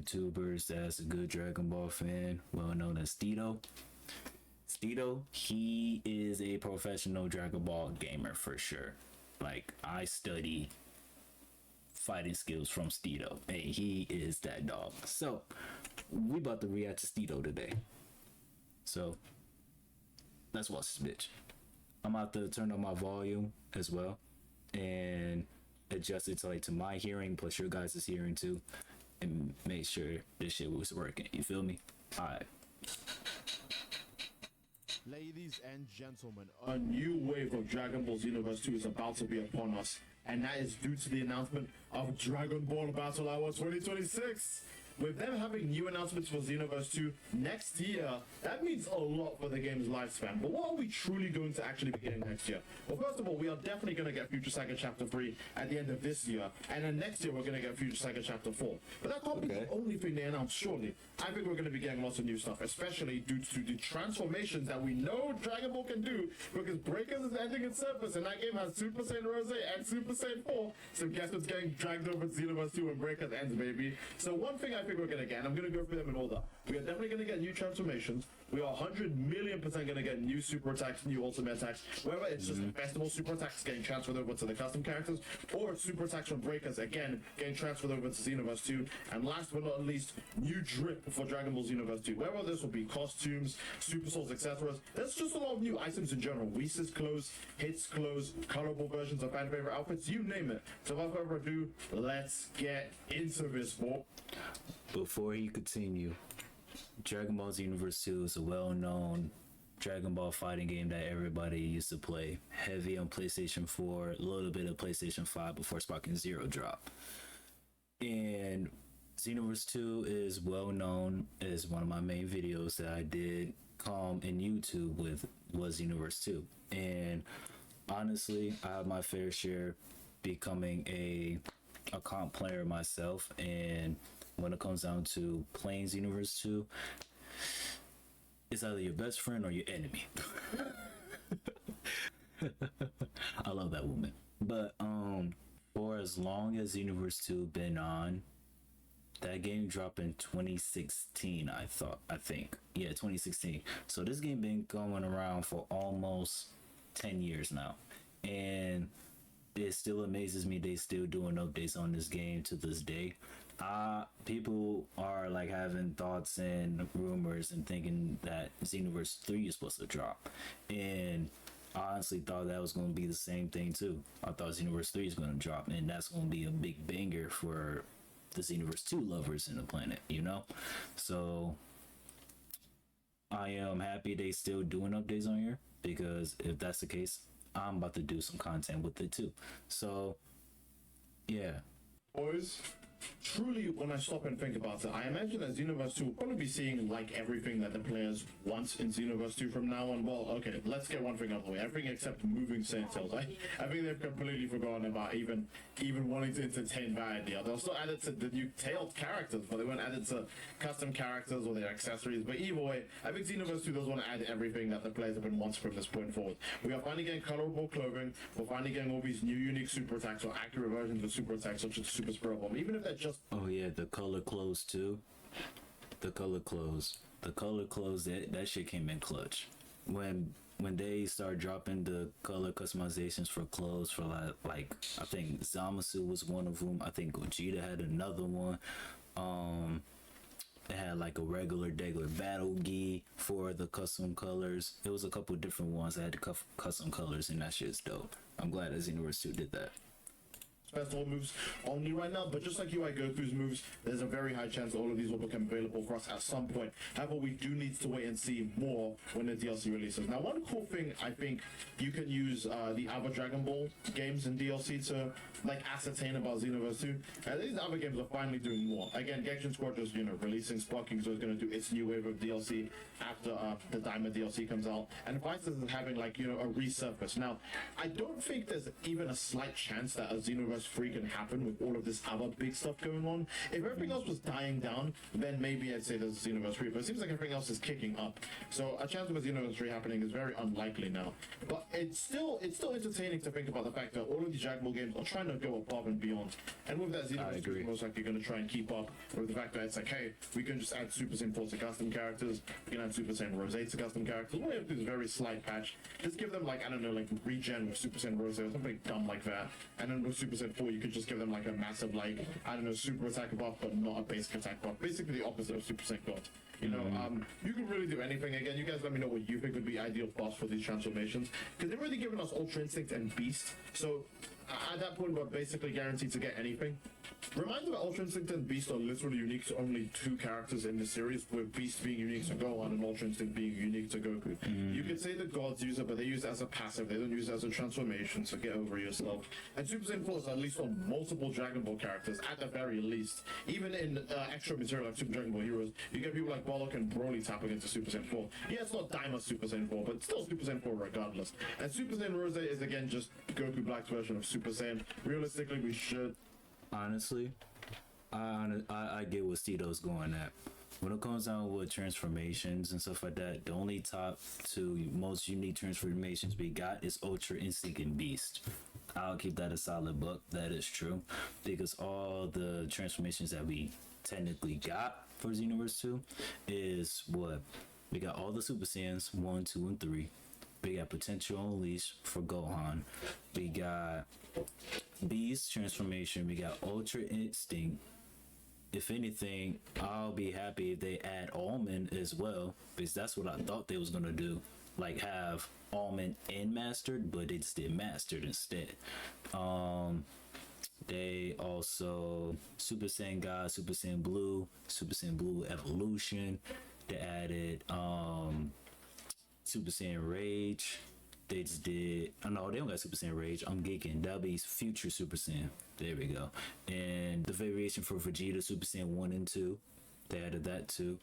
YouTubers that's a good Dragon Ball fan, well known as Steedoj. Steedoj, he is a professional Dragon Ball gamer for sure. Like, I study fighting skills from Steedoj, and he is that dog. So, we about to react to Steedoj today. So, let's watch this bitch. I'm about to turn on my volume as well and adjust it to like to my hearing plus your guys' hearing too, and make sure this shit was working. You feel me? Alright. Ladies and gentlemen, a new wave of Dragon Ball Xenoverse 2 is about to be upon us, and that is due to the announcement of Dragon Ball Battle Hour 2026. With them having new announcements for Xenoverse 2 next year, that means a lot for the game's lifespan. But what are we truly going to actually be getting next year? Well, first of all, we are definitely going to get Future Saga Chapter 3 at the end of this year, and then next year we're going to get Future Saga Chapter 4. But that can't be the only thing they announced, surely. I think we're going to be getting lots of new stuff, especially due to the transformations that we know Dragon Ball can do, because Breakers is ending its service, and that game has Super Saiyan Rose and Super Saiyan 4, so guess what's getting dragged over to Xenoverse 2 when Breakers ends, baby. So one thing I think we're going to get, and I'm going to go through them in order. We are definitely going to get new transformations. We are 100,000,000% going to get new super attacks, new ultimate attacks. Whether it's just festival super attacks getting transferred over to the custom characters, or super attacks from Breakers, again, getting transferred over to Xenoverse 2. And last but not least, new drip for Dragon Ball Xenoverse 2. Whether this will be costumes, super souls, etc. There's just a lot of new items in general. Whis' clothes, Hits clothes, colorful versions of fan favorite outfits, you name it. So without further ado, let's get into this, boy. Before he continue, Dragon Ball Xenoverse 2 is a well-known Dragon Ball fighting game that everybody used to play. Heavy on PlayStation 4, a little bit of PlayStation 5 before Sparking Zero dropped. And Xenoverse 2 is well known as one of my main videos that I did in YouTube with was Xenoverse 2. And honestly, I have my fair share becoming a comp player myself, and when it comes down to playing Xenoverse 2, it's either your best friend or your enemy. I love that woman. But for as long as Xenoverse 2 been on, that game dropped in 2016, I think. Yeah, 2016. So this game been going around for almost 10 years now. And it still amazes me they still doing updates on this game to this day. People are like having thoughts and rumors and thinking that Xenoverse 3 is supposed to drop, and I honestly thought that was going to be the same thing too. I thought Xenoverse 3 is going to drop, and that's going to be a big banger for the Xenoverse 2 lovers in the planet, you know. So I am happy they still doing updates on here, because if that's the case, I'm about to do some content with it too. So yeah, boys, truly, when I stop and think about it, I imagine that Xenoverse 2 will probably be seeing like everything that the players want in Xenoverse 2 from now on. Well, okay, let's get one thing out of the way. Everything except moving Saiyan tails. I think they've completely forgotten about even wanting to entertain that idea. They'll still add it to the new tailed characters, but they won't add it to custom characters or their accessories. But either way, I think Xenoverse 2 does want to add everything that the players have been wanting from this point forward. We are finally getting colorable clothing. We're finally getting all these new unique super attacks or accurate versions of super attacks, such as Super Spirit Bomb. Even if they're just... Oh yeah, the color clothes too. The color clothes, that shit came in clutch. When they start dropping the color customizations for clothes for like I think Zamasu was one of them. I think Gogeta had another one. It had like a regular battle gi for the custom colors. It was a couple different ones that had the custom colors, and that shit's dope. I'm glad that Xenoverse 2 did that. Festival moves only right now, but just like UI Goku's moves, there's a very high chance all of these will become available for us at some point. However, we do need to wait and see more when the DLC releases. Now, one cool thing I think you can use the other Dragon Ball games in DLC to like ascertain about Xenoverse 2. These other games are finally doing more. Again, Genshin Squad just releasing Sparking, so it's going to do its new wave of DLC after the Diamond DLC comes out, and Vices is having like a resurface. Now, I don't think there's even a slight chance that a Xenoverse Xenoverse 3 can happen with all of this other big stuff going on. If everything else was dying down, then maybe I'd say there's a Xenoverse 3, but it seems like everything else is kicking up. So a chance of a Xenoverse 3 happening is very unlikely now. But it's still entertaining to think about the fact that all of these Dragon Ball games are trying to go above and beyond. And with that, Xenoverse 3 is most likely going to try and keep up with the fact that it's like, hey, we can just add Super Saiyan 4 to custom characters, we can add Super Saiyan Rose to custom characters. All we have to do is a very slight patch. Just give them, like, I don't know, like regen with Super Saiyan Rose or something dumb like that. And then with Super Saiyan 4, you could just give them like a massive, like, I don't know, super attack buff, but not a basic attack buff. Basically the opposite of Super Saiyan God. You know, you can really do anything. Again, you guys let me know what you think would be ideal buffs for these transformations, because they've already given us Ultra Instinct and Beast, so at that point we're basically guaranteed to get anything. Reminder that Ultra Instinct and Beast are literally unique to only 2 characters in the series, with Beast being unique to Gohan and Ultra Instinct being unique to Goku. You could say the gods use it, but they use it as a passive, they don't use it as a transformation, so get over yourself. And Super Saiyan 4 is at least on multiple Dragon Ball characters, at the very least. Even in extra material like Super Dragon Ball Heroes, you get people like Bollock and Broly tapping into Super Saiyan 4. Yeah, it's not Daima Super Saiyan 4, but still Super Saiyan 4 regardless. And Super Saiyan Rose is again just Goku Black's version of Super Saiyan. Realistically, we should... Honestly, I get what Steedoj's going at. When it comes down with transformations and stuff like that, the only top 2 most unique transformations we got is Ultra Instinct and Beast. I'll keep that a solid book. That is true, because all the transformations that we technically got for Xenoverse 2 is what we got: all the Super Saiyans 1, 2, and 3. We got Potential Unleashed for Gohan. We got Beast transformation. We got Ultra Instinct. If anything, I'll be happy if they add Almond as well, because that's what I thought they was gonna do, like have Almond and Mastered, but they just did Mastered instead. They also Super Saiyan God, Super Saiyan Blue Evolution. They added Super Saiyan Rage. They just did. Oh no, they don't got Super Saiyan Rage. I'm geeking. That'll be Future Super Saiyan. There we go. And the variation for Vegeta, Super Saiyan 1 and 2. They added that too.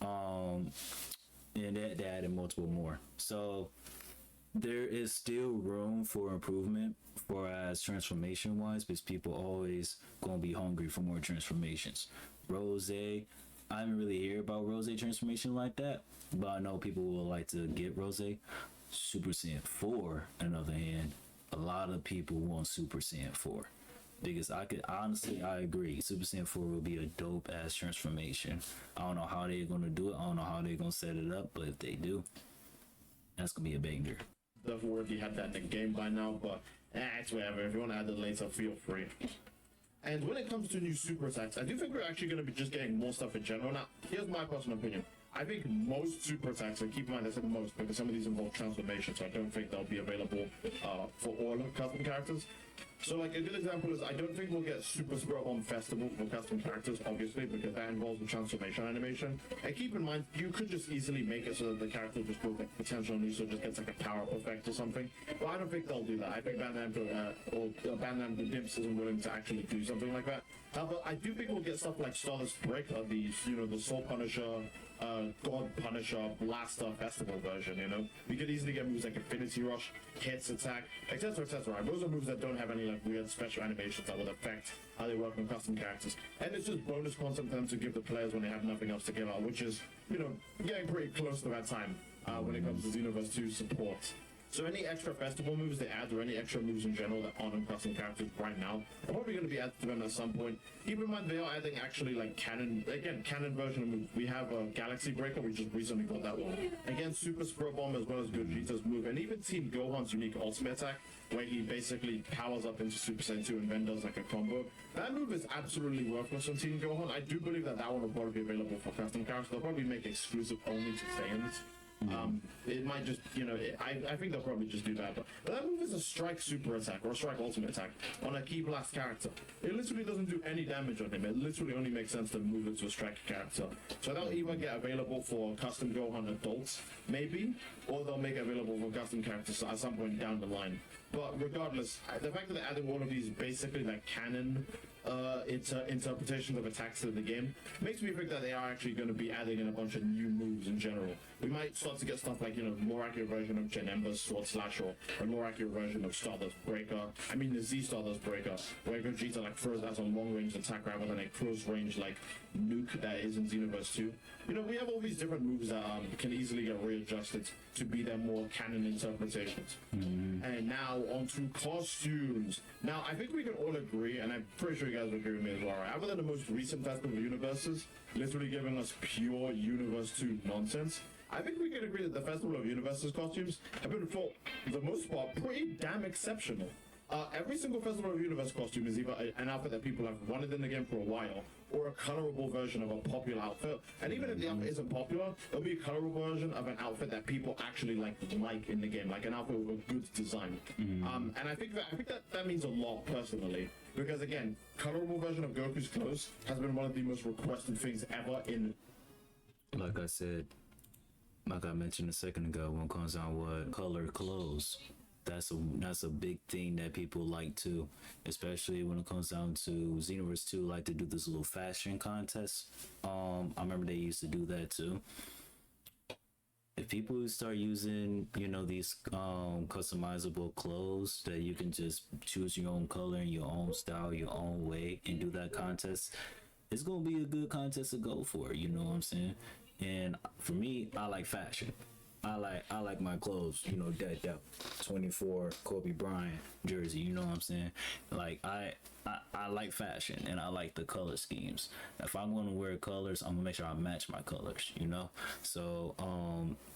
And they added multiple more. So there is still room for improvement for as transformation wise, because people always gonna be hungry for more transformations. Rose, I haven't really hear about Rose transformation like that, but I know people will like to get Rose. Super Saiyan 4, on the other hand, a lot of people want Super Saiyan 4, because I agree, Super Saiyan 4 will be a dope ass transformation. I don't know how they're gonna do it, I don't know how they're gonna set it up, but if they do, that's gonna be a banger. They've already had that in the game by now, but it's whatever. If you want to add it later, feel free. And when it comes to new super attacks, I do think we're actually going to be just getting more stuff in general. Now, here's my personal opinion. I think most super attacks, and keep in mind I said most because some of these involve transformation, so I don't think they'll be available for all of custom characters. So like a good example is I don't think we'll get Super Spirit Bomb Festival for custom characters, obviously, because that involves a transformation animation. And keep in mind, you could just easily make it so that the character just goes like potential news, so just gets like a power effect or something. But I don't think they'll do that. I think Van Damme the Dimps isn't willing to actually do something like that. But I do think we'll get stuff like Starless Break, the Soul Punisher, God Punisher, Blaster Festival version, We could easily get moves like Infinity Rush, Hits Attack, etc, etc. Right? Those are moves that don't have any like weird special animations that will affect how they work on custom characters. And it's just bonus content for them to give the players when they have nothing else to give out, which is, getting pretty close to that time when it comes to Xenoverse 2 support. So any extra festival moves they add, or any extra moves in general that aren't on custom characters right now, are probably going to be added to them at some point. Keep in mind they are adding actually like canon version of moves. We have a Galaxy Breaker, we just recently got that one. Again, Super Spirit Bomb as well as Gogeta's move, and even Team Gohan's unique ultimate attack, where he basically powers up into Super Saiyan 2 and then does like a combo. That move is absolutely worthless on Team Gohan. I do believe that one will probably be available for custom characters. They'll probably make exclusive only to Saiyans. It might just, I think they'll probably just do that. But that move is a strike super attack or a strike ultimate attack on a key blast character. It literally doesn't do any damage on him. It literally only makes sense to move it to a strike character. So they'll either get available for custom Gohan adults, maybe, or they'll make it available for custom characters at some point down the line. But regardless, the fact that they're adding all of these basically like canon interpretations of attacks in the game makes me think that they are actually going to be adding in a bunch of new moves in general. We might start to get stuff like, you know, more accurate version of Xenoverse Sword Slash, or a more accurate version of Stardust Breaker. I mean the Z Stardust Breaker, where Gogeta like throws as a long range attack rather than a close range like nuke that is in Xenoverse 2. You know, we have all these different moves that can easily get readjusted to be their more canon interpretations. And now onto costumes. Now I think we can all agree, and I'm pretty sure you guys will agree with me as well, right? Other than the most recent Festival of Universes, literally giving us pure Universe 2 nonsense, I think we can agree that the Festival of Universes costumes have been, for the most part, pretty damn exceptional. Every single Festival of Universe costume is either an outfit that people have wanted in the game for a while, or a colorable version of a popular outfit. And even if the outfit isn't popular, it'll be a colorable version of an outfit that people actually like in the game, like an outfit with a good design. And I think that means a lot personally, because again, colorable version of Goku's clothes has been one of the most requested things ever in. Like I said, like I mentioned a second ago, when it comes down what color clothes, that's a big thing that people like too, especially when it comes down to Xenoverse 2 like to do this little fashion contest. I remember they used to do that too. If people start using, you know, these customizable clothes that you can just choose your own color and your own style, your own way, and do that contest, it's gonna be a good contest to go for, you know what I'm saying? And for me, I like fashion. I like my clothes, you know, decked out. 24 Kobe Bryant jersey, you know what I'm saying? Like I like fashion, and I like the color schemes. If I'm gonna wear colors, I'm gonna make sure I match my colors, you know? So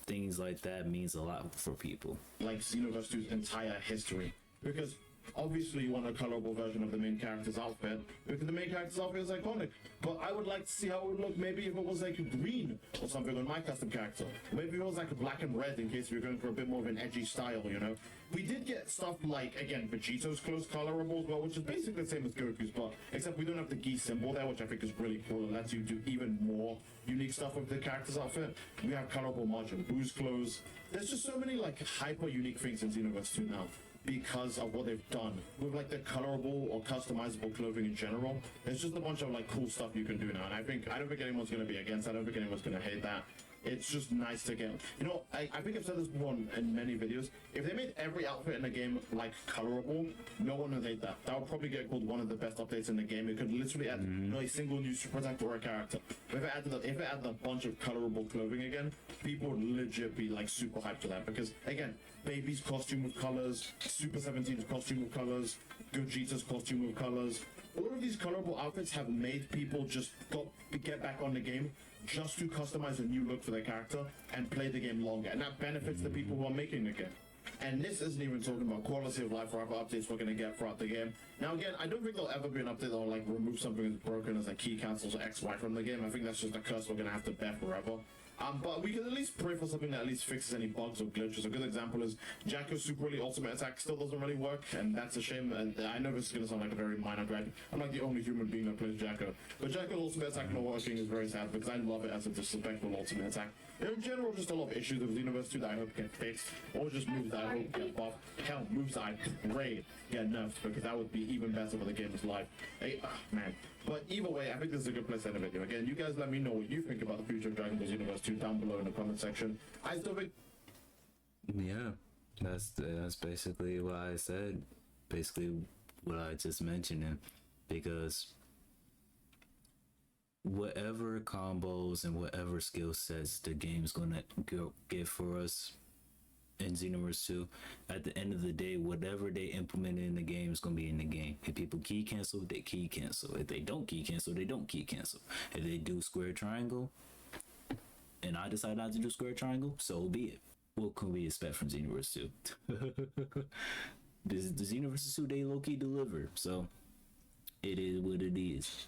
things like that means a lot for people. Like Xenoverse 2's entire history. Because obviously you want a colorable version of the main character's outfit, because the main character's outfit is iconic. But I would like to see how it would look maybe if it was like green or something on my custom character. Maybe if it was like black and red, in case we are going for a bit more of an edgy style, you know? We did get stuff like, again, Vegeto's clothes colorable as well, which is basically the same as Goku's, but except we don't have the Gi symbol there, which I think is really cool. It lets you do even more unique stuff with the character's outfit. We have colorable Majin Buu's clothes. There's just so many like hyper unique things in Xenoverse 2 now, because of what they've done with like the colorable or customizable clothing in general. There's just a bunch of like cool stuff you can do now, and I don't think anyone's going to be against that. I don't think anyone's going to hate that. It's just nice to get, you know, I think I've said this before in many videos. If they made every outfit in the game like colorable, no one would hate that. That would probably get called one of the best updates in the game. It could literally add, you know, a single new super attack for a character. If it added a bunch of colorable clothing again, people would legit be like super hyped for that, because again, Baby's costume with colors, Super 17's costume with colors, Gogeta's costume with colors. All of these colorable outfits have made people just get back on the game just to customize a new look for their character and play the game longer. And that benefits the people who are making the game. And this isn't even talking about quality of life or other updates we're going to get throughout the game. Now again, I don't think there'll ever be an update that'll like remove something that's broken as like key cancels or XY from the game. I think that's just a curse we're going to have to bear forever. But we can at least pray for something that at least fixes any bugs or glitches. A good example is Jacko's Super Elite Ultimate Attack still doesn't really work, and that's a shame. And I know this is going to sound like a very minor gripe. I'm like the only human being that plays Jacko. But Jacko's Ultimate Attack not working is very sad, because I love it as a disrespectful Ultimate Attack. In general, just a lot of issues with Xenoverse 2 that I hope get fixed, or just moves that I hope get buffed. Hell, moves that I pray get nerfed, because that would be even better for the game's life. Hey, man. But either way, I think this is a good place to end the video. Again, you guys let me know what you think about the future of Dragon Ball Xenoverse 2 down below in the comment section. I still think... Yeah, that's basically what I said. Basically what I just mentioned, because whatever combos and whatever skill sets the game's gonna get for us in Xenoverse 2, at the end of the day, whatever they implement in the game is gonna be in the game. If people key cancel, they key cancel. If they don't key cancel, they don't key cancel. If they do square triangle and I decide not to do square triangle, so be it. What can we expect from Xenoverse 2? The Xenoverse 2, they low-key deliver, so it is what it is.